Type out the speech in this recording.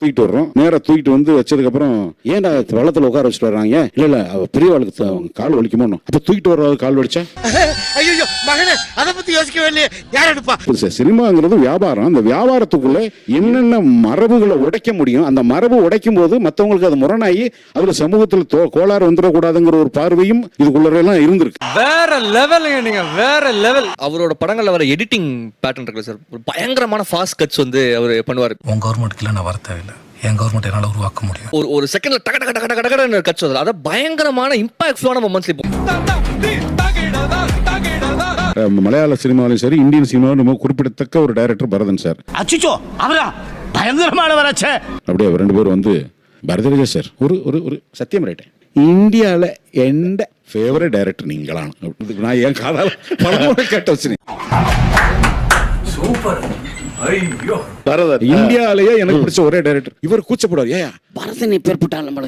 தூக்கிட்டு வர்றோம். நேரா தூக்கிட்டு வந்து வச்சதுக்கு அப்புறம் ஏன்டா வள்ளத்துல உட்கார வச்சுட்டு வர்றாங்க? இல்ல அவ பெரியவாளுக்கு கால் வலிக்குமோ. அப்ப தூக்கிட்டு வர்றது கால் வலிச்சா ஐயோ மகனே அதை பத்தி யோசிக்கவே இல்லையே. யார் எடுப்பா? சினிமாங்கிறது வியாபாரம். அந்த வியாபாரத்துக்குள்ள என்னென்ன மரபுகளை உடைக்க முடியும், அந்த மரபு உடைக்கும் போது மற்றவங்களுக்கு அது முரணாகி அதுல சமூகத்தில் கோளாறு வந்துடக்கூடாதுங்கிற ஒரு பார்வையும் இதுக்குள்ளெல்லாம் இருந்திருக்கு. வேற லெவலுங்க, நீங்க வேற லெவல். அவரோட படங்கள்ல வர எடிட்டிங் பேட்டர்ன் இருக்குல்ல சார், ஒரு பயங்கரமான ஃபாஸ்ட் கட்ஸ் வந்து அவர் பண்ணுவார். உங்க கவர்மெண்ட்ல நான் வர தேவையில்லை, என் கவர்மெண்ட் என்னால உருவாக்க முடியும். ஒரு செகண்ட்ல டக டக டக டக டக கட்ஸ் வருது. அத பயங்கரமான இம்பாக்ட்ஃபுல்லான மொமெண்ட்ஸ். இப்போ மலையாள சினிமாவிலும் சரி, இந்தியன் சினிமாவிலும் ரொம்ப குறிப்பிடத்தக்க ஒரு டைரக்டர் பரதன் சார். அச்சுச்சோ அவரா பயங்கரமான வராச்சே. அப்படியே ரெண்டு பேரும் வந்து பரதராஜா சார் ஒரு ஒரு ஒரு சத்தியம் ரைட்டேன். இந்தியால எந்த ஃபேவரட் டைரக்டர் நீங்களான நான் என் காதால பலமுறை கேட்ட வச்சு. சூப்பர். ஐயோ பரதன் இந்தியாலயே எனக்கு பிடிச்ச ஒரே டைரக்டர். இவர் கூச்சப்படுவார், ஏன் பரதனை பேர் போட்டாலும்